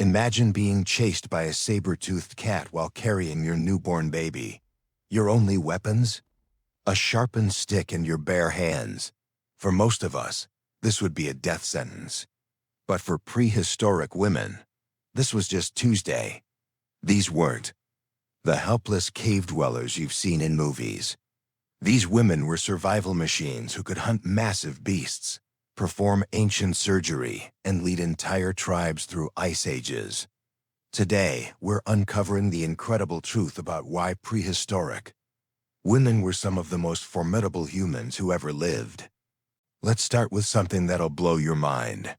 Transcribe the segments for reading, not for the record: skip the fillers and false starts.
Imagine being chased by a saber-toothed cat while carrying your newborn baby. Your only weapons? A sharpened stick in your bare hands. For most of us, this would be a death sentence. But for prehistoric women, this was just Tuesday. These weren't the helpless cave dwellers you've seen in movies. These women were survival machines who could hunt massive beasts, perform ancient surgery, and lead entire tribes through ice ages. Today, we're uncovering the incredible truth about why prehistoric women were some of the most formidable humans who ever lived. Let's start with something that'll blow your mind.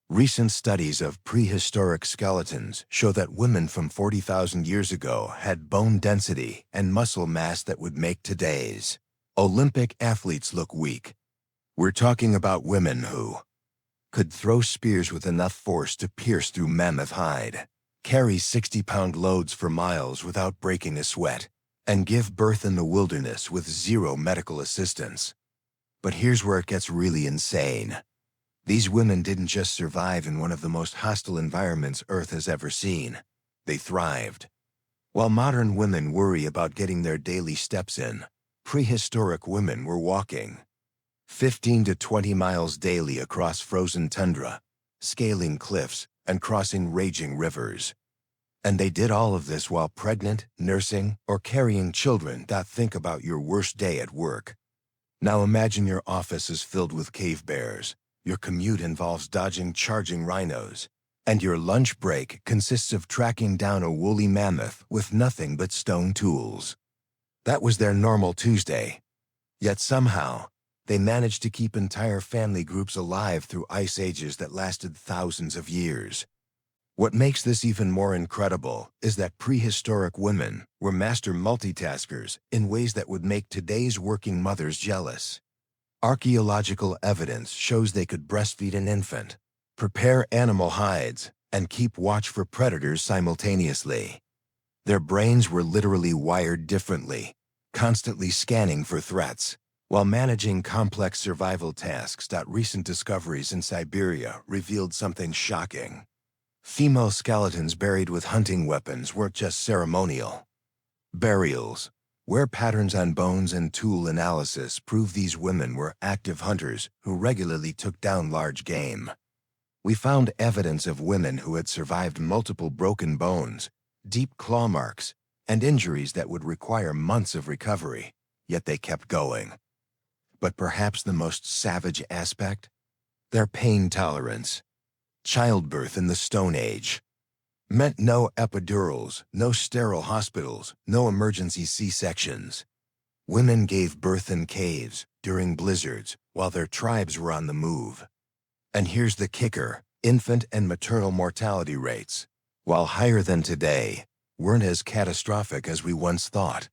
Recent studies of prehistoric skeletons show that women from 40,000 years ago had bone density and muscle mass that would make today's Olympic athletes look weak. We're talking about women who could throw spears with enough force to pierce through mammoth hide, carry 60-pound loads for miles without breaking a sweat, and give birth in the wilderness with zero medical assistance. But here's where it gets really insane. These women didn't just survive in one of the most hostile environments Earth has ever seen. They thrived. While modern women worry about getting their daily steps in, prehistoric women were walking 15 to 20 miles daily across frozen tundra, scaling cliffs, and crossing raging rivers. And they did all of this while pregnant, nursing, or carrying children. Think about your worst day at work. Now imagine your office is filled with cave bears. Your commute involves dodging charging rhinos, and your lunch break consists of tracking down a woolly mammoth with nothing but stone tools. That was their normal Tuesday. Yet somehow, they managed to keep entire family groups alive through ice ages that lasted thousands of years. What makes this even more incredible is that prehistoric women were master multitaskers in ways that would make today's working mothers jealous. Archaeological evidence shows they could breastfeed an infant, prepare animal hides, and keep watch for predators simultaneously. Their brains were literally wired differently, constantly scanning for threats, while managing complex survival tasks. Recent discoveries in Siberia revealed something shocking. Female skeletons buried with hunting weapons weren't just ceremonial burials. Wear patterns on bones and tool analysis prove these women were active hunters who regularly took down large game. We found evidence of women who had survived multiple broken bones, deep claw marks, and injuries that would require months of recovery, yet they kept going. But perhaps the most savage aspect? Their pain tolerance. Childbirth in the Stone Age meant no epidurals, no sterile hospitals, no emergency C-sections. Women gave birth in caves, during blizzards, while their tribes were on the move. And here's the kicker: infant and maternal mortality rates, while higher than today, weren't as catastrophic as we once thought.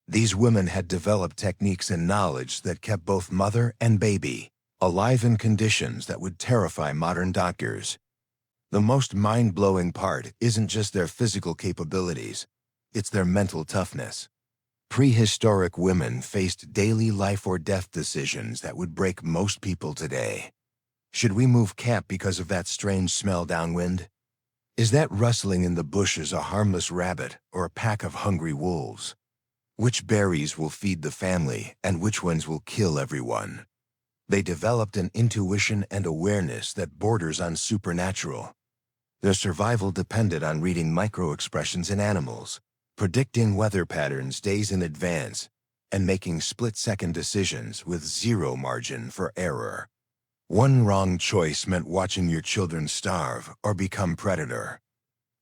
These women had developed techniques and knowledge that kept both mother and baby alive in conditions that would terrify modern doctors. The most mind-blowing part isn't just their physical capabilities, it's their mental toughness. Prehistoric women faced daily life-or-death decisions that would break most people today. Should we move camp because of that strange smell downwind? Is that rustling in the bushes a harmless rabbit or a pack of hungry wolves? Which berries will feed the family and which ones will kill everyone? They developed an intuition and awareness that borders on supernatural. Their survival depended on reading micro-expressions in animals, predicting weather patterns days in advance, and making split-second decisions with zero margin for error. One wrong choice meant watching your children starve or become predator.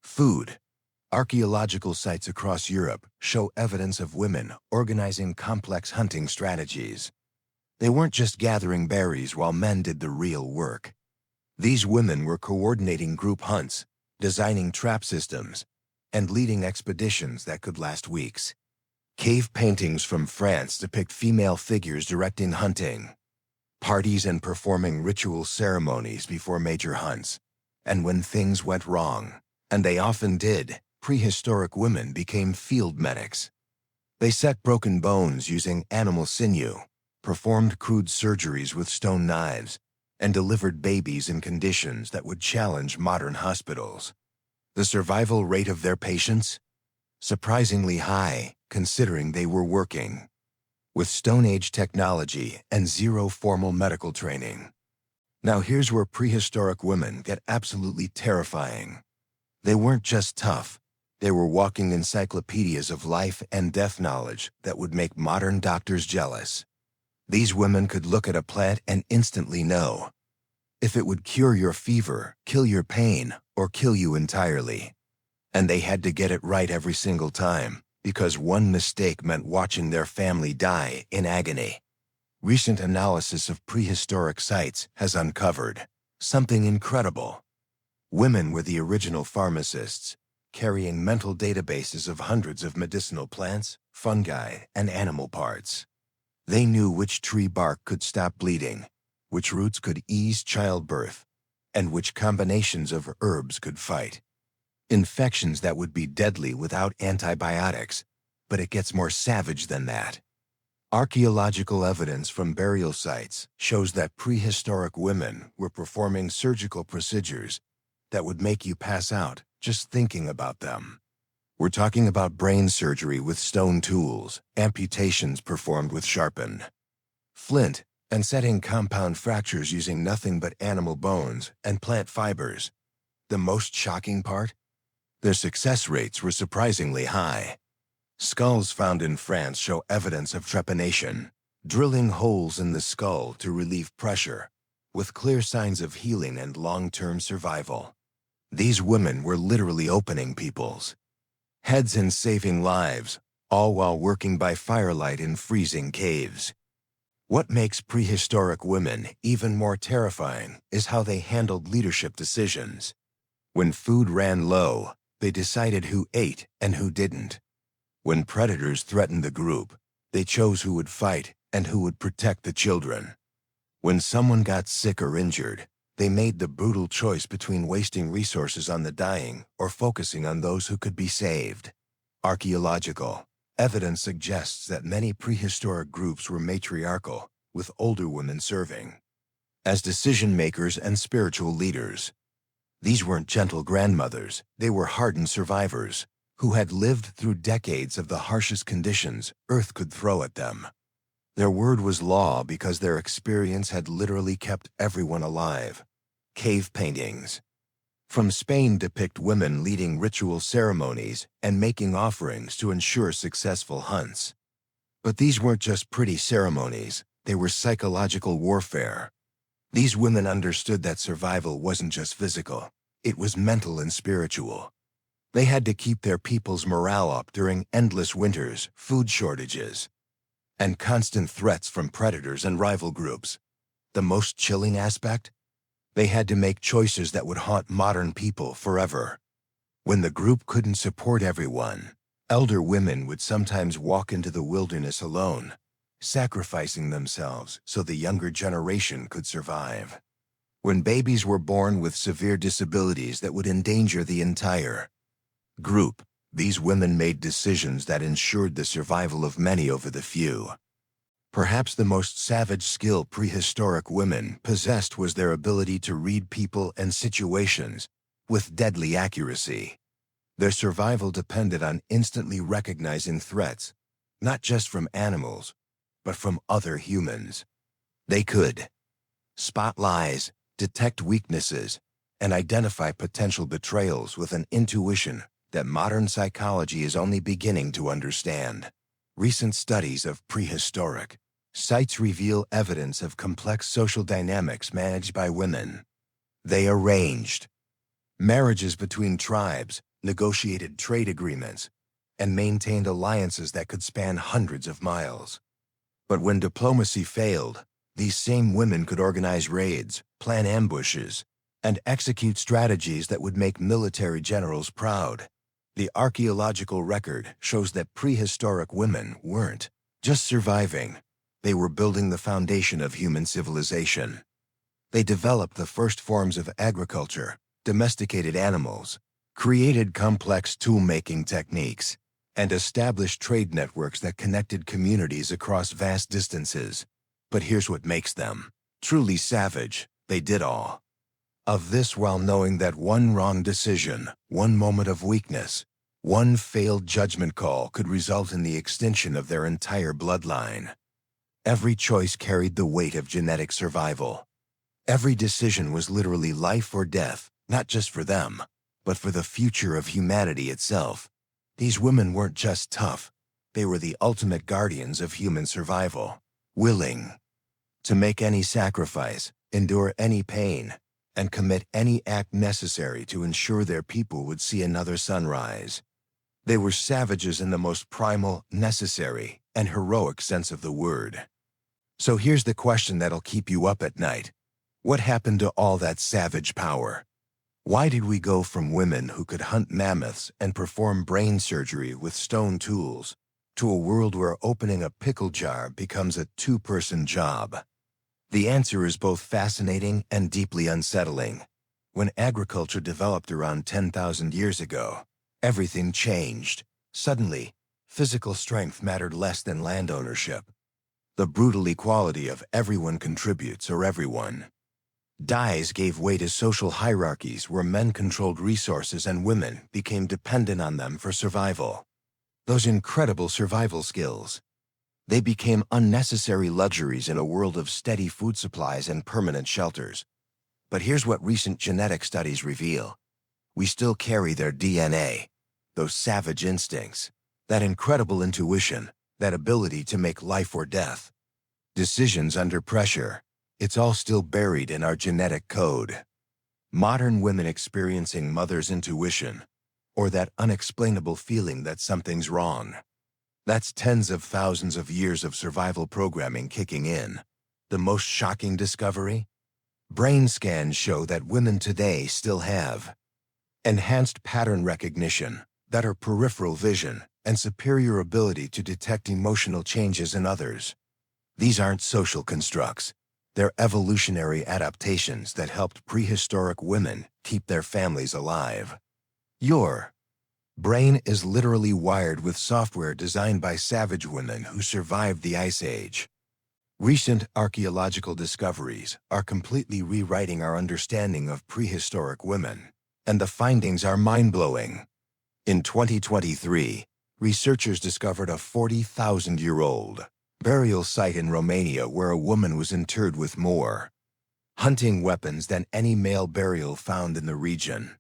Food. Archaeological sites across Europe show evidence of women organizing complex hunting strategies. They weren't just gathering berries while men did the real work. These women were coordinating group hunts, designing trap systems, and leading expeditions that could last weeks. Cave paintings from France depict female figures directing hunting, parties and performing ritual ceremonies before major hunts. And when things went wrong, and they often did, prehistoric women became field medics. They set broken bones using animal sinew, performed crude surgeries with stone knives, and delivered babies in conditions that would challenge modern hospitals. The survival rate of their patients? Surprisingly high, considering they were working with Stone Age technology and zero formal medical training. Now here's where prehistoric women get absolutely terrifying. They weren't just tough. They were walking encyclopedias of life and death knowledge that would make modern doctors jealous. These women could look at a plant and instantly know if it would cure your fever, kill your pain, or kill you entirely. And they had to get it right every single time, because one mistake meant watching their family die in agony. Recent analysis of prehistoric sites has uncovered something incredible. Women were the original pharmacists, carrying mental databases of hundreds of medicinal plants, fungi, and animal parts. They knew which tree bark could stop bleeding, which roots could ease childbirth, and which combinations of herbs could fight infections that would be deadly without antibiotics. But it gets more savage than that. Archaeological evidence from burial sites shows that prehistoric women were performing surgical procedures that would make you pass out just thinking about them. We're talking about brain surgery with stone tools, amputations performed with sharpened flint, and setting compound fractures using nothing but animal bones and plant fibers. The most shocking part? Their success rates were surprisingly high. Skulls found in France show evidence of trepanation, drilling holes in the skull to relieve pressure, with clear signs of healing and long-term survival. These women were literally opening people's heads and saving lives, all while working by firelight in freezing caves. What makes prehistoric women even more terrifying is how they handled leadership decisions. When food ran low, they decided who ate and who didn't. When predators threatened the group, they chose who would fight and who would protect the children. When someone got sick or injured, they made the brutal choice between wasting resources on the dying or focusing on those who could be saved. Archaeological evidence suggests that many prehistoric groups were matriarchal, with older women serving as decision-makers and spiritual leaders. These weren't gentle grandmothers, they were hardened survivors who had lived through decades of the harshest conditions Earth could throw at them. Their word was law because their experience had literally kept everyone alive. Cave paintings from Spain depict women leading ritual ceremonies and making offerings to ensure successful hunts. But these weren't just pretty ceremonies, they were psychological warfare. These women understood that survival wasn't just physical, it was mental and spiritual. They had to keep their people's morale up during endless winters, food shortages, and constant threats from predators and rival groups. The most chilling aspect? They had to make choices that would haunt modern people forever. When the group couldn't support everyone, elder women would sometimes walk into the wilderness alone, sacrificing themselves so the younger generation could survive. When babies were born with severe disabilities that would endanger the entire group, these women made decisions that ensured the survival of many over the few. Perhaps the most savage skill prehistoric women possessed was their ability to read people and situations with deadly accuracy. Their survival depended on instantly recognizing threats, not just from animals, but from other humans. They could spot lies, detect weaknesses, and identify potential betrayals with an intuition that modern psychology is only beginning to understand. Recent studies of prehistoric sites reveal evidence of complex social dynamics managed by women. They arranged marriages between tribes, negotiated trade agreements, and maintained alliances that could span hundreds of miles. But when diplomacy failed, these same women could organize raids, plan ambushes, and execute strategies that would make military generals proud. The archaeological record shows that prehistoric women weren't just surviving, they were building the foundation of human civilization. They developed the first forms of agriculture, domesticated animals, created complex tool-making techniques, and established trade networks that connected communities across vast distances. But here's what makes them truly savage: they did all Of this while knowing that one wrong decision, one moment of weakness, one failed judgment call could result in the extinction of their entire bloodline. Every choice carried the weight of genetic survival. Every decision was literally life or death, not just for them, but for the future of humanity itself. These women weren't just tough, they were the ultimate guardians of human survival, willing to make any sacrifice, endure any pain, and commit any act necessary to ensure their people would see another sunrise. They were savages in the most primal, necessary, and heroic sense of the word. So here's the question that'll keep you up at night. What happened to all that savage power? Why did we go from women who could hunt mammoths and perform brain surgery with stone tools to a world where opening a pickle jar becomes a two-person job? The answer is both fascinating and deeply unsettling. When agriculture developed around 10,000 years ago, everything changed. Suddenly, physical strength mattered less than land ownership. The brutal equality of everyone contributes or everyone dies gave way to social hierarchies where men controlled resources and women became dependent on them for survival. Those incredible survival skills, they became unnecessary luxuries in a world of steady food supplies and permanent shelters. But here's what recent genetic studies reveal. We still carry their DNA, those savage instincts, that incredible intuition, that ability to make life or death decisions under pressure. It's all still buried in our genetic code. Modern women experiencing mother's intuition, or that unexplainable feeling that something's wrong. That's tens of thousands of years of survival programming kicking in. The most shocking discovery? Brain scans show that women today still have enhanced pattern recognition, better peripheral vision, and superior ability to detect emotional changes in others. These aren't social constructs. They're evolutionary adaptations that helped prehistoric women keep their families alive. Your brain is literally wired with software designed by savage women who survived the Ice Age. Recent archaeological discoveries are completely rewriting our understanding of prehistoric women, and the findings are mind-blowing. In 2023, researchers discovered a 40,000-year-old burial site in Romania where a woman was interred with more hunting weapons than any male burial found in the region.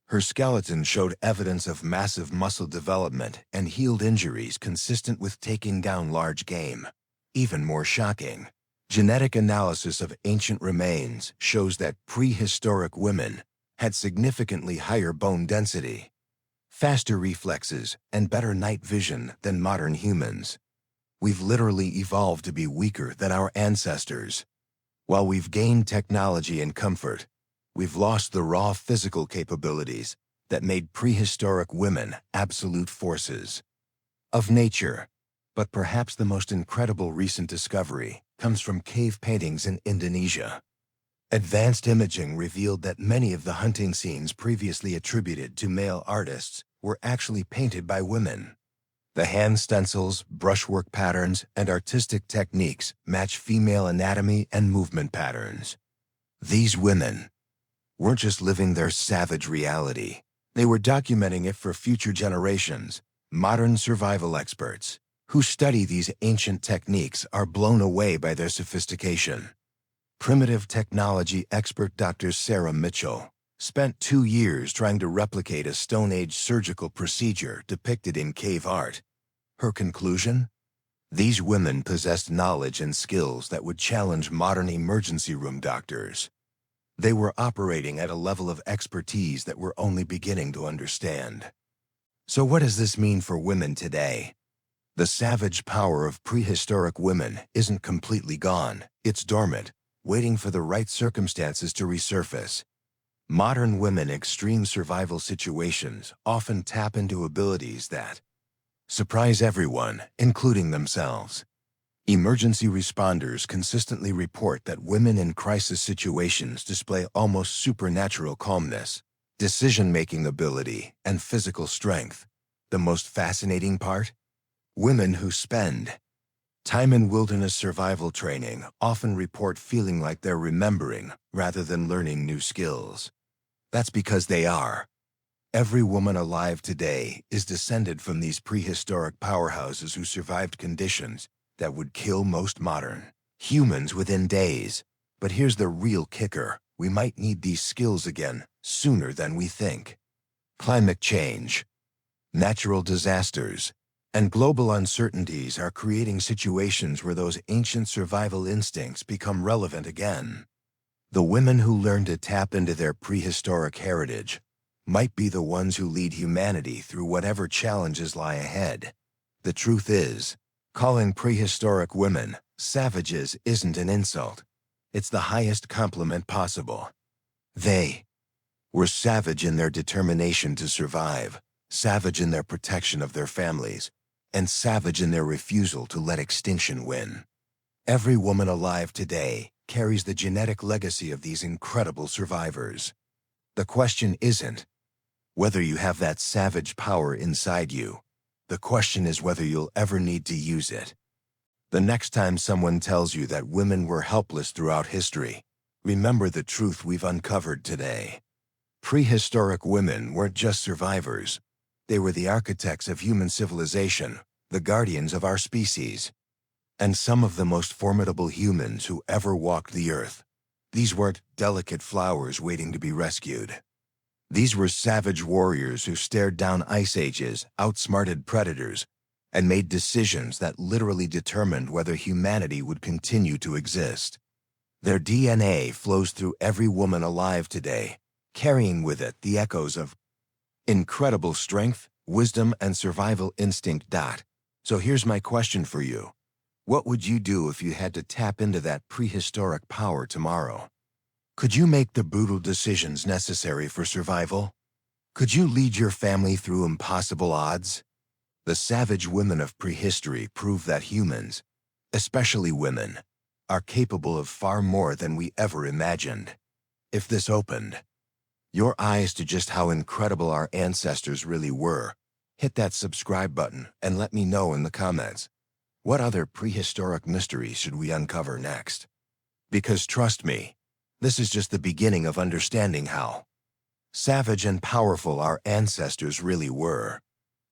Her skeleton showed evidence of massive muscle development and healed injuries consistent with taking down large game. Even more shocking, genetic analysis of ancient remains shows that prehistoric women had significantly higher bone density, faster reflexes, and better night vision than modern humans. We've literally evolved to be weaker than our ancestors. While we've gained technology and comfort, we've lost the raw physical capabilities that made prehistoric women absolute forces of nature. But perhaps the most incredible recent discovery comes from cave paintings in Indonesia. Advanced imaging revealed that many of the hunting scenes previously attributed to male artists were actually painted by women. The hand stencils, brushwork patterns, and artistic techniques match female anatomy and movement patterns. These women weren't just living their savage reality. They were documenting it for future generations. Modern survival experts who study these ancient techniques are blown away by their sophistication. Primitive technology expert Dr. Sarah Mitchell spent 2 years trying to replicate a Stone Age surgical procedure depicted in cave art. Her conclusion? These women possessed knowledge and skills that would challenge modern emergency room doctors. They were operating at a level of expertise that we're only beginning to understand. So what does this mean for women today? The savage power of prehistoric women isn't completely gone. It's dormant, waiting for the right circumstances to resurface. Modern women in extreme survival situations often tap into abilities that surprise everyone, including themselves. Emergency responders consistently report that women in crisis situations display almost supernatural calmness, decision-making ability, and physical strength. The most fascinating part? Women who spend Time in wilderness survival training often report feeling like they're remembering rather than learning new skills. That's because they are. Every woman alive today is descended from these prehistoric powerhouses who survived conditions that would kill most modern humans within days. But here's the real kicker. We might need these skills again sooner than we think. Climate change, natural disasters, and global uncertainties are creating situations where those ancient survival instincts become relevant again. The women who learn to tap into their prehistoric heritage might be the ones who lead humanity through whatever challenges lie ahead. The truth is, calling prehistoric women savages isn't an insult. It's the highest compliment possible. They were savage in their determination to survive, savage in their protection of their families, and savage in their refusal to let extinction win. Every woman alive today carries the genetic legacy of these incredible survivors. The question isn't whether you have that savage power inside you. The question is whether you'll ever need to use it. The next time someone tells you that women were helpless throughout history, remember the truth we've uncovered today. Prehistoric women weren't just survivors. They were the architects of human civilization, the guardians of our species, and some of the most formidable humans who ever walked the earth. These weren't delicate flowers waiting to be rescued. These were savage warriors who stared down ice ages, outsmarted predators, and made decisions that literally determined whether humanity would continue to exist. Their DNA flows through every woman alive today, carrying with it the echoes of incredible strength, wisdom, and survival instinct. So here's my question for you. What would you do if you had to tap into that prehistoric power tomorrow? Could you make the brutal decisions necessary for survival? Could you lead your family through impossible odds? The savage women of prehistory prove that humans, especially women, are capable of far more than we ever imagined. If this opened your eyes to just how incredible our ancestors really were, hit that subscribe button and let me know in the comments. What other prehistoric mysteries should we uncover next? Because trust me, this is just the beginning of understanding how savage and powerful our ancestors really were.